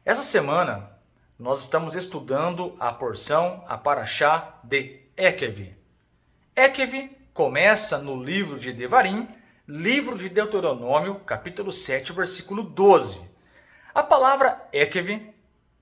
Essa semana nós estamos estudando a porção, a Parashá de Ekev. Ekev começa no livro de Devarim, livro de Deuteronômio, capítulo 7, versículo 12. A palavra Ekev,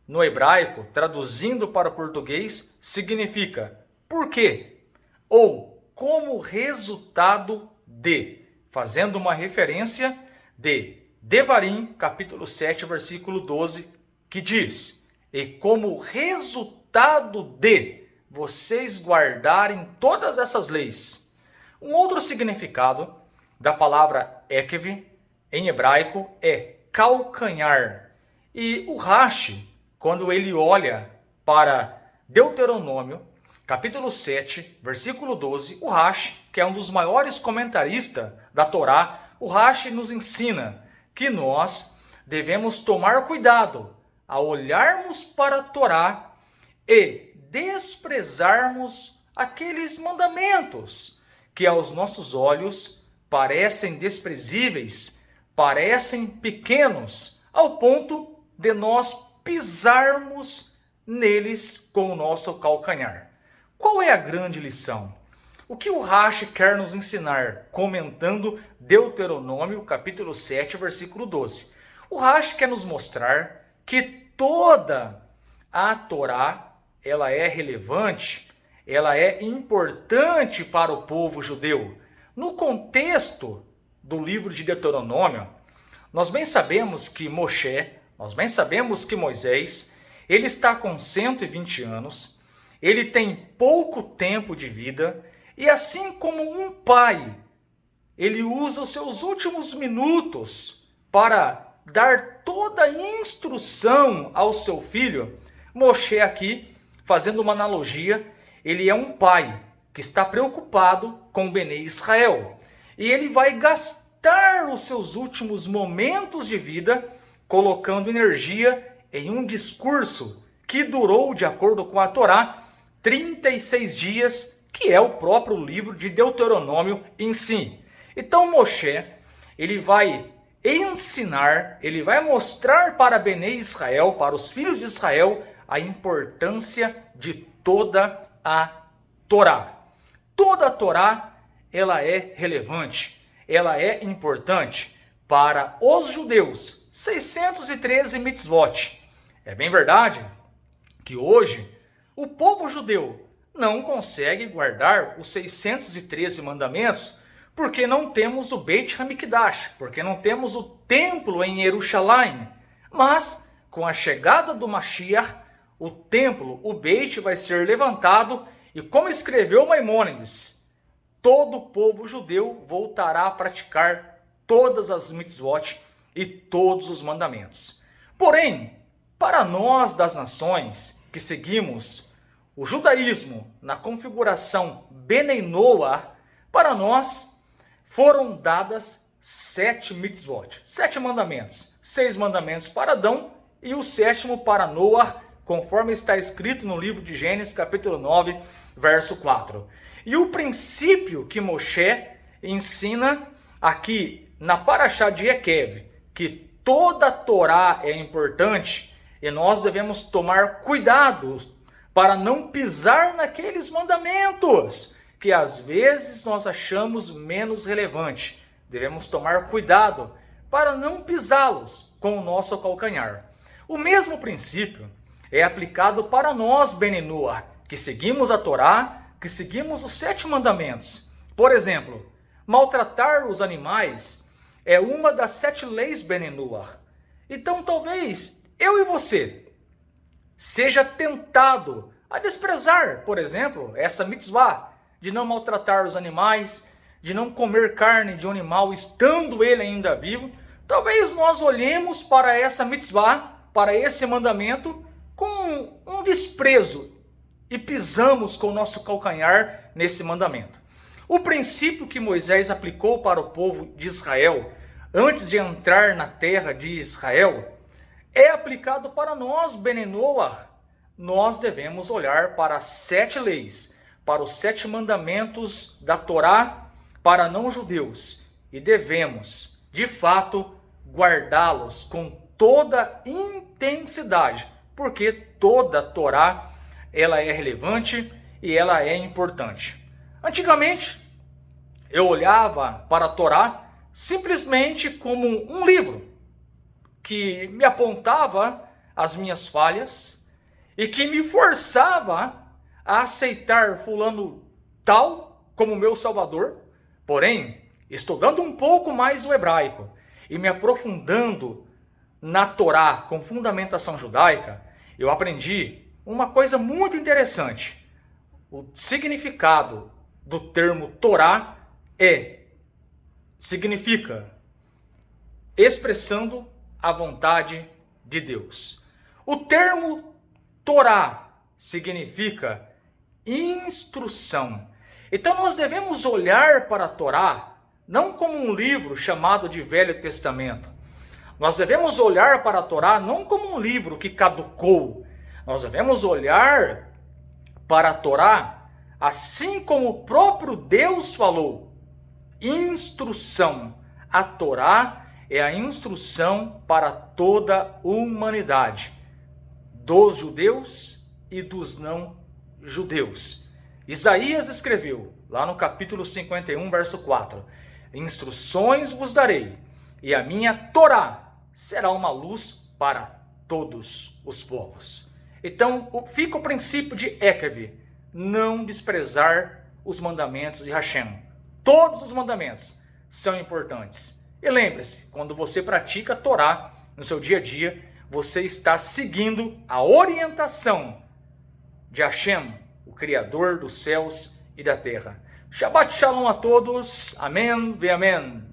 no hebraico, traduzindo para o português, significa por quê? Ou como resultado de, fazendo uma referência de Devarim, capítulo 7, versículo 12, que diz: e como resultado de vocês guardarem todas essas leis. Um outro significado da palavra Ekev em hebraico é calcanhar. E o Rashi, quando ele olha para Deuteronômio, capítulo 7, versículo 12, o Rashi, que é um dos maiores comentaristas da Torá, o Rashi nos ensina que nós devemos tomar cuidado ao olharmos para a Torá e desprezarmos aqueles mandamentos que aos nossos olhos parecem desprezíveis, parecem pequenos, ao ponto de nós pisarmos neles com o nosso calcanhar. Qual é a grande lição? O que o Rashi quer nos ensinar comentando Deuteronômio capítulo 7, versículo 12? O Rashi quer nos mostrar que toda a Torá, ela é relevante, ela é importante para o povo judeu. No contexto do livro de Deuteronômio, nós bem sabemos que Moisés, ele está com 120 anos, ele tem pouco tempo de vida, e assim como um pai, ele usa os seus últimos minutos para dar toda a instrução ao seu filho. Moshe aqui, fazendo uma analogia, ele é um pai que está preocupado com Bnei Israel. E ele vai gastar os seus últimos momentos de vida colocando energia em um discurso que durou, de acordo com a Torá, 36 dias, que é o próprio livro de Deuteronômio em si. Então Moshe, ele vai ensinar, ele vai mostrar para Bnei Israel, para os filhos de Israel, a importância de toda a Torá. Toda a Torá, ela é relevante, ela é importante para os judeus. 613 mitzvot. É bem verdade que hoje o povo judeu não consegue guardar os 613 mandamentos porque não temos o Beit HaMikdash, porque não temos o templo em Jerusalém. Mas, com a chegada do Mashiach, o templo, o Beit, vai ser levantado e, como escreveu Maimônides, todo o povo judeu voltará a praticar todas as mitzvot e todos os mandamentos. Porém, para nós das nações que seguimos o judaísmo na configuração Benei Noach, para nós foram dadas 7 mitzvot, 7 mandamentos, 6 mandamentos para Adão e o 7º para Noach, conforme está escrito no livro de Gênesis, capítulo 9, verso 4. E o princípio que Moshe ensina aqui na Parashá de Ekev, que toda a Torá é importante e nós devemos tomar cuidado para não pisar naqueles mandamentos que às vezes nós achamos menos relevante. Devemos tomar cuidado para não pisá-los com o nosso calcanhar. O mesmo princípio é aplicado para nós, Benei Noach, que seguimos a Torá, que seguimos os 7 mandamentos. Por exemplo, maltratar os animais é uma das 7 leis Benei Noach. Então talvez eu e você seja tentado a desprezar, por exemplo, essa mitzvah de não maltratar os animais, de não comer carne de um animal estando ele ainda vivo. Talvez nós olhemos para essa mitzvah, para esse mandamento, com um desprezo e pisamos com o nosso calcanhar nesse mandamento. O princípio que Moisés aplicou para o povo de Israel antes de entrar na terra de Israel é aplicado para nós, Benei Noach. Nós devemos olhar para as 7 leis, para os 7 mandamentos da Torá para não-judeus e devemos, de fato, guardá-los com toda intensidade, porque toda a Torá ela é relevante e ela é importante. Antigamente, eu olhava para a Torá simplesmente como um livro que me apontava as minhas falhas e que me forçava a aceitar fulano tal como meu salvador. Porém, estudando um pouco mais o hebraico e me aprofundando na Torá com fundamentação judaica, eu aprendi uma coisa muito interessante. O significado do termo Torá significa expressando a vontade de Deus. O termo Torá significa instrução. Então nós devemos olhar para a Torá não como um livro chamado de Velho Testamento. Nós devemos olhar para a Torá não como um livro que caducou. Nós devemos olhar para a Torá assim como o próprio Deus falou. Instrução. A Torá é a instrução para toda a humanidade, dos judeus e dos não judeus. Isaías escreveu, lá no capítulo 51, verso 4, instruções vos darei, e a minha Torá será uma luz para todos os povos. Então, fica o princípio de Ekev, não desprezar os mandamentos de Hashem. Todos os mandamentos são importantes. E lembre-se, quando você pratica a Torá no seu dia a dia, você está seguindo a orientação de Hashem, o Criador dos céus e da terra. Shabbat Shalom a todos. Amém ve amém.